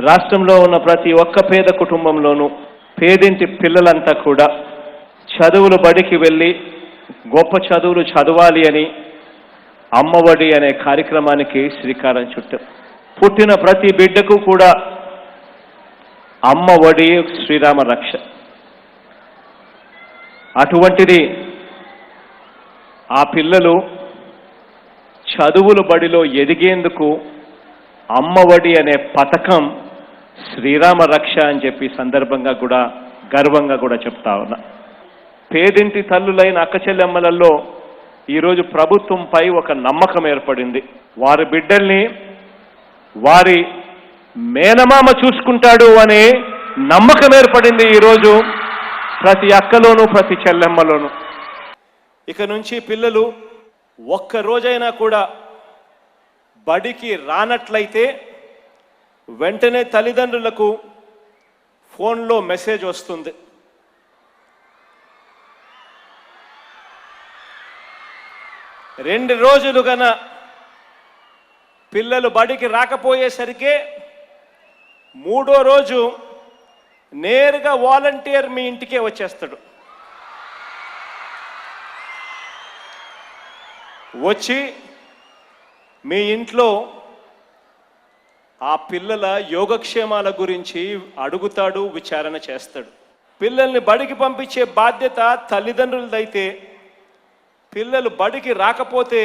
రాష్ట్రంలో ఉన్న ప్రతి ఒక్క పేద కుటుంబంలోనూ పేదింటి పిల్లలంతా కూడా చదువులు బడికి వెళ్ళి గొప్ప చదువులు చదవాలి అని అమ్మఒడి అనే కార్యక్రమానికి శ్రీకారం చుట్టాం. పుట్టిన ప్రతి బిడ్డకు కూడా అమ్మఒడి శ్రీరామ రక్ష. అటువంటిది ఆ పిల్లలు చదువులు బడిలో ఎదిగేందుకు అమ్మఒడి అనే పథకం శ్రీరామ రక్ష అని చెప్పి సందర్భంగా కూడా గర్వంగా కూడా చెప్తా ఉన్నా. పేదింటి తల్లులైన అక్కచెల్లెమ్మలలో ఈరోజు ప్రభుత్వంపై ఒక నమ్మకం ఏర్పడింది. వారి బిడ్డల్ని వారి మేనమామ చూసుకుంటాడు అనే నమ్మకం ఏర్పడింది ఈరోజు ప్రతి అక్కలోనూ ప్రతి చెల్లెమ్మలోనూ. ఇక నుంచి పిల్లలు ఒక్క రోజైనా కూడా బడికి రానట్లయితే వెంటనే తల్లిదండ్రులకు ఫోన్లో మెసేజ్ వస్తుంది. రెండు రోజులు గన పిల్లలు బడికి రాకపోయేసరికి మూడో రోజు నేరుగా వాలంటీర్ మీ ఇంటికే వచ్చేస్తాడు. వచ్చి మీ ఇంట్లో ఆ పిల్లల యోగక్షేమాల గురించి అడుగుతాడు, విచారణ చేస్తాడు. పిల్లల్ని బడికి పంపించే బాధ్యత తల్లిదండ్రులదైతే పిల్లలు బడికి రాకపోతే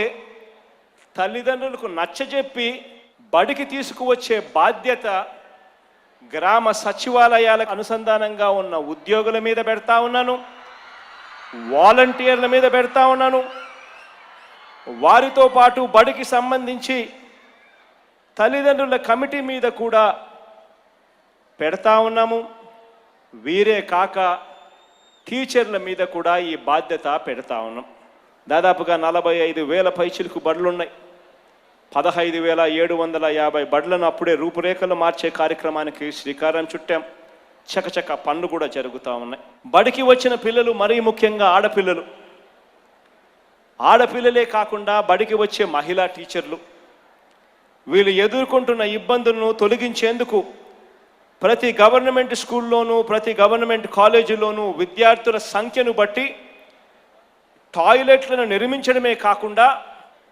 తల్లిదండ్రులకు నచ్చజెప్పి బడికి తీసుకువచ్చే బాధ్యత గ్రామ సచివాలయాలకు అనుసంధానంగా ఉన్న ఉద్యోగుల మీద పెడతా ఉన్నాను, వాలంటీర్ల మీద పెడతా ఉన్నాను. వారితో పాటు బడికి సంబంధించి తల్లిదండ్రుల కమిటీ మీద కూడా పెడతా ఉన్నాము. వీరే కాక టీచర్ల మీద కూడా ఈ బాధ్యత పెడతా ఉన్నాం. దాదాపుగా 45,000 పైచిలకు బడులున్నాయి. 15,750 బడులను అప్పుడే రూపురేఖలు మార్చే కార్యక్రమానికి శ్రీకారం చుట్టాం. చకచక పనులు కూడా జరుగుతూ ఉన్నాయి. బడికి వచ్చిన పిల్లలు మరీ ముఖ్యంగా ఆడపిల్లలే కాకుండా బడికి వచ్చే మహిళా టీచర్లు వీళ్ళు ఎదుర్కొంటున్న ఇబ్బందులను తొలగించేందుకు ప్రతి గవర్నమెంట్ స్కూల్లోనూ ప్రతి గవర్నమెంట్ కాలేజీలోనూ విద్యార్థుల సంఖ్యను బట్టి టాయిలెట్లను నిర్మించడమే కాకుండా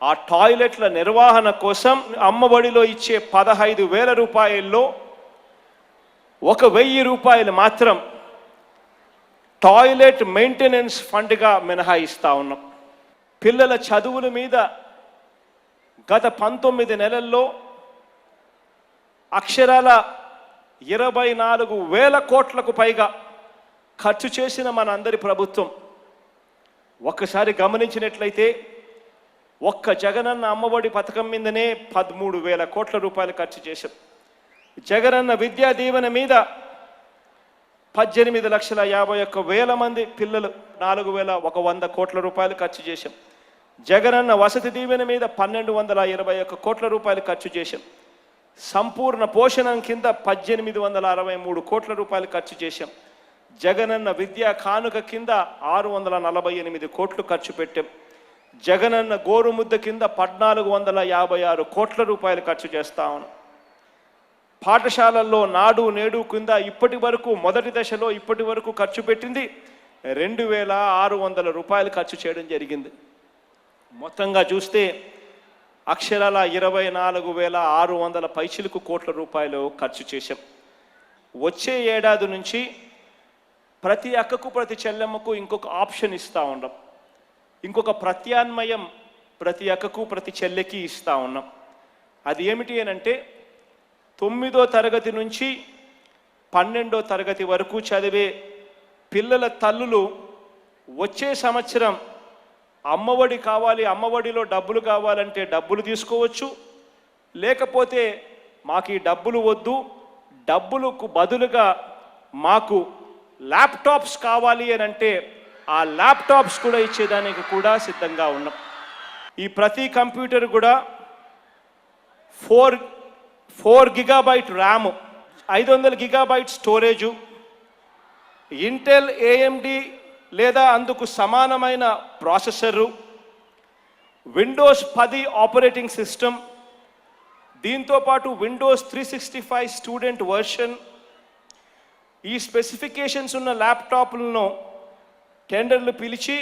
ఆ టాయిలెట్ల నిర్వహణ కోసం అమ్మఒడిలో ఇచ్చే 15,000 రూపాయల్లో 1,000 రూపాయలు మాత్రం టాయిలెట్ మెయింటెనెన్స్ ఫండ్గా మినహాయిస్తా ఉన్నాం. పిల్లల చదువుల మీద గత 19 నెలల్లో అక్షరాల 24,000 కోట్లకు పైగా ఖర్చు చేసిన మన అందరి ప్రభుత్వం. ఒక్కసారి గమనించినట్లయితే ఒక్క జగనన్న అమ్మఒడి పథకం మీదనే 13,000 కోట్ల రూపాయలు ఖర్చు చేశాం. జగనన్న విద్యా దీవెన మీద 18,51,000 మంది పిల్లలు 4,100 కోట్ల రూపాయలు ఖర్చు చేశాం. జగనన్న వసతి దీవెన మీద 1,221 కోట్ల రూపాయలు ఖర్చు చేశాం. సంపూర్ణ పోషణం కింద 1,863 కోట్ల రూపాయలు ఖర్చు చేశాం. జగనన్న విద్యా కానుక కింద 648 కోట్లు ఖర్చు పెట్టాం. జగనన్న గోరుముద్ద కింద 1,456 కోట్ల రూపాయలు ఖర్చు చేస్తా ఉన్నాం. పాఠశాలల్లో నాడు నేడు కింద ఇప్పటి వరకు మొదటి దశలో ఇప్పటి వరకు ఖర్చు పెట్టింది 2,600 రూపాయలు ఖర్చు చేయడం జరిగింది. మొత్తంగా చూస్తే అక్షరాల 24,600 పైచిలకు కోట్ల రూపాయలు ఖర్చు చేశాం. వచ్చే ఏడాది నుంచి ప్రతి అక్కకు ప్రతి చెల్లెమ్మకు ఇంకొక ఆప్షన్ ఇస్తూ ఉన్నాం. ఇంకొక ప్రత్యామ్నాయం ప్రతి అక్కకు ప్రతి చెల్లెకి ఇస్తూ ఉన్నాం. అది ఏమిటి అనంటే 9వ తరగతి నుంచి 12వ తరగతి వరకు చదివే పిల్లల తల్లులు వచ్చే సంవత్సరం అమ్మఒడి కావాలి, అమ్మఒడిలో డబ్బులు కావాలంటే డబ్బులు తీసుకోవచ్చు. లేకపోతే మాకు ఈ డబ్బులు వద్దు, డబ్బులకు బదులుగా మాకు ల్యాప్టాప్స్ కావాలి అని అంటే ఆ ల్యాప్టాప్స్ కూడా ఇచ్చేదానికి కూడా సిద్ధంగా ఉన్నాం. ఈ ప్రతి కంప్యూటర్ కూడా 4 GB RAM, 500 GB storage, Intel AMD లేదా అందుకు సమానమైన ప్రాసెసరు, విండోస్ 10 ఆపరేటింగ్ సిస్టమ్, దీంతో పాటు విండోస్ 365 స్టూడెంట్ వర్షన్, ఈ స్పెసిఫికేషన్స్ ఉన్న ల్యాప్టాప్లను టెండర్లు పిలిచి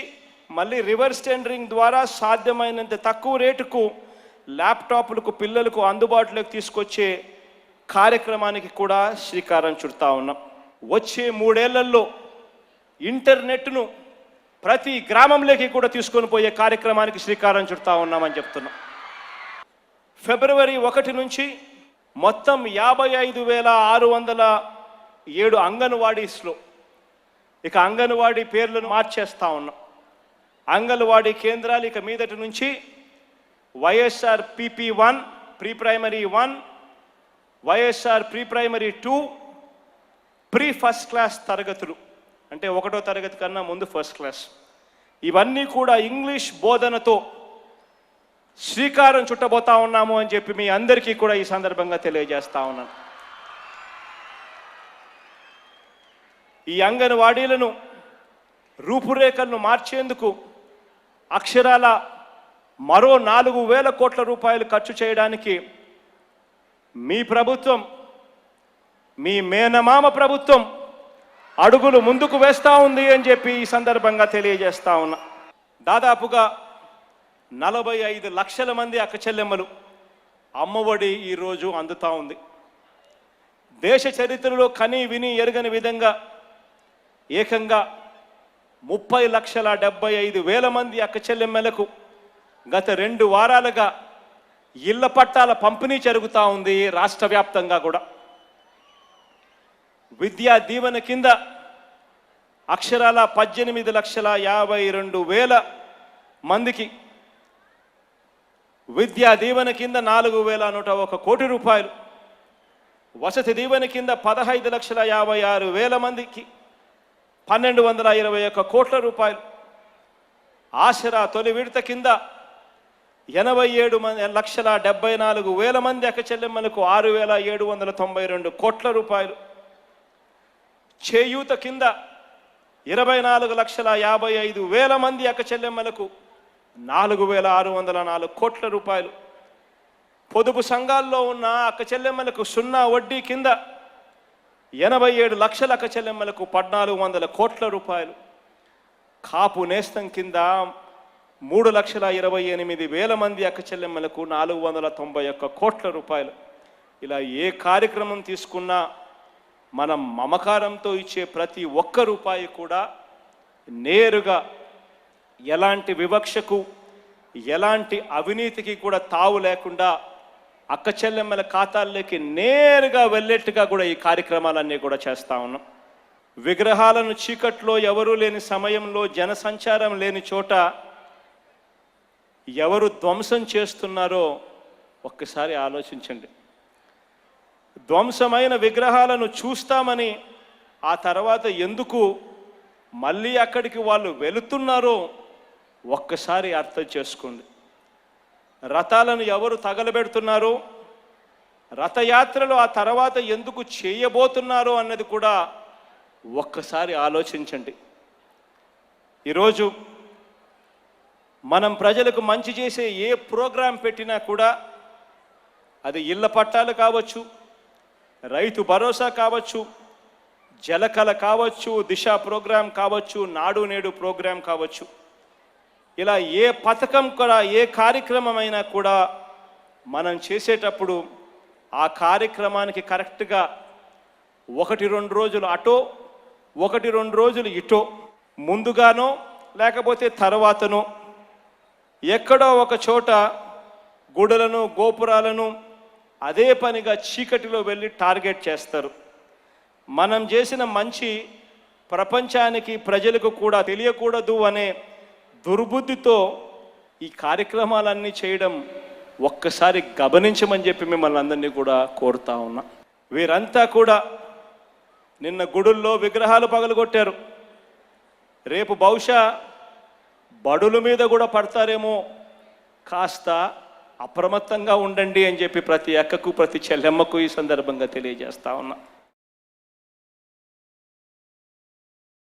మళ్ళీ రివర్స్ టెండరింగ్ ద్వారా సాధ్యమైనంత తక్కువ రేటుకు ల్యాప్టాప్లకు పిల్లలకు అందుబాటులోకి తీసుకొచ్చే కార్యక్రమానికి కూడా శ్రీకారం చుడతా ఉన్నాం. వచ్చే 3 ఏళ్లలో ఇంటర్నెట్ను ప్రతి గ్రామంలోకి కూడా తీసుకొని పోయే కార్యక్రమానికి శ్రీకారం చుడతా ఉన్నామని చెప్తున్నాం. ఫిబ్రవరి 1 నుంచి మొత్తం 55,607 అంగన్వాడీస్లో ఇక అంగన్వాడీ పేర్లను మార్చేస్తా ఉన్నాం. అంగన్వాడీ కేంద్రాలు ఇక మీదటి నుంచి YSR PP1 pre primary 1, YSR pre primary 2, pre first class తరగతులు అంటే 1వ తరగతి కన్నా ముందు ఫస్ట్ క్లాస్, ఇవన్నీ కూడా ఇంగ్లీష్ బోధనతో శ్రీకారం చుట్టబోతా ఉన్నాము అని చెప్పి మీ అందరికీ కూడా ఈ సందర్భంగా తెలియజేస్తా ఉన్నాను. ఈ అంగన్వాడీలను రూపురేఖలను మార్చేందుకు అక్షరాల మరో 4,000 కోట్ల రూపాయలు ఖర్చు చేయడానికి మీ ప్రభుత్వం, మీ మేనమామ ప్రభుత్వం అడుగులు ముందుకు వేస్తూ ఉంది అని చెప్పి ఈ సందర్భంగా తెలియజేస్తా ఉన్నా. దాదాపుగా 45 లక్షల మంది అక్క చెల్లెమ్మలు అమ్మఒడి ఈరోజు అందుతూ ఉంది. దేశ చరిత్రలో కని విని ఎరగని విధంగా ఏకంగా 30,75,000 మంది అక్క చెల్లెమ్మలకు గత 2 వారాలుగా ఇళ్ల పట్టాల పంపిణీ జరుగుతూ ఉంది రాష్ట్ర వ్యాప్తంగా కూడా. విద్యా దీవెన కింద అక్షరాల 18,52,000 మందికి, విద్యా దీవెన కింద 4,101 కోటి రూపాయలు, వసతి దీవెన కింద 15,56,000 మందికి 1,221 కోట్ల రూపాయలు, ఆసరా తొలి విడత కింద 87,74,000 మంది అక్క చెల్లెమ్మలకు 6,792 కోట్ల రూపాయలు, చేయూత కింద 24,55,000 మంది అక్క చెల్లెమ్మలకు 4,604 కోట్ల రూపాయలు, పొదుపు సంఘాల్లో ఉన్న అక్క చెల్లెమ్మలకు 0 వడ్డీ కింద 87 లక్షల అక్క చెల్లెమ్మలకు 1,400 కోట్ల రూపాయలు, కాపు నేస్తం కింద 3,28,000 మంది అక్క చెల్లెమ్మలకు 491 కోట్ల రూపాయలు. ఇలా ఏ కార్యక్రమం తీసుకున్నా మనం మమకారంతో ఇచ్చే ప్రతి ఒక్క రూపాయి కూడా నేరుగా ఎలాంటి వివక్షకు ఎలాంటి అవినీతికి కూడా తావు లేకుండా అక్క చెల్లెమ్మల ఖాతాల్లోకి నేరుగా వెళ్ళేట్టుగా కూడా ఈ కార్యక్రమాలన్నీ కూడా చేస్తూ ఉన్నాం. విగ్రహాలను చీకట్లో ఎవరూ లేని సమయంలో, జనసంచారం లేని చోట ఎవరు ధ్వంసం చేస్తున్నారో ఒక్కసారి ఆలోచించండి. ధ్వంసమైన విగ్రహాలను చూస్తామని ఆ తర్వాత ఎందుకు మళ్ళీ అక్కడికి వాళ్ళు వెళుతున్నారో ఒక్కసారి అర్థం చేసుకోండి. రథాలను ఎవరు తగలబెడుతున్నారో, రథయాత్రలు ఆ తర్వాత ఎందుకు చేయబోతున్నారో అన్నది కూడా ఒక్కసారి ఆలోచించండి. ఈరోజు మనం ప్రజలకు మంచి చేసే ఏ ప్రోగ్రాం పెట్టినా కూడా అది ఇళ్ల పట్టాలు కావచ్చు, రైతు భరోసా కావచ్చు, జలకళ కావచ్చు, దిశ ప్రోగ్రాం కావచ్చు, నాడు నేడు ప్రోగ్రాం కావచ్చు, ఇలా ఏ పథకం కూడా ఏ కార్యక్రమం అయినా కూడా మనం చేసేటప్పుడు ఆ కార్యక్రమానికి కరెక్ట్గా 1-2 రోజులు అటో 1-2 రోజులు ఇటో ముందుగానో లేకపోతే తర్వాతనో ఎక్కడో ఒక చోట గుడులను గోపురాలను అదే పనిగా చీకటిలో వెళ్ళి టార్గెట్ చేస్తారు. మనం చేసిన మంచి ప్రపంచానికి ప్రజలకు కూడా తెలియకూడదు అనే దుర్బుద్ధితో ఈ కార్యక్రమాలన్నీ చేయడం ఒక్కసారి గమనించమని చెప్పి మిమ్మల్ని అందరినీ కూడా కోరుతా ఉన్నా. వీరంతా కూడా నిన్న గుడుల్లో విగ్రహాలు పగలగొట్టారు. రేపు బహుశా బడుల మీద కూడా పడతారేమో, కాస్త అప్రమత్తంగా ఉండండి అని చెప్పి ప్రతి అక్కకు ప్రతి చెల్లెమ్మకు ఈ సందర్భంగా తెలియజేస్తా ఉన్నా.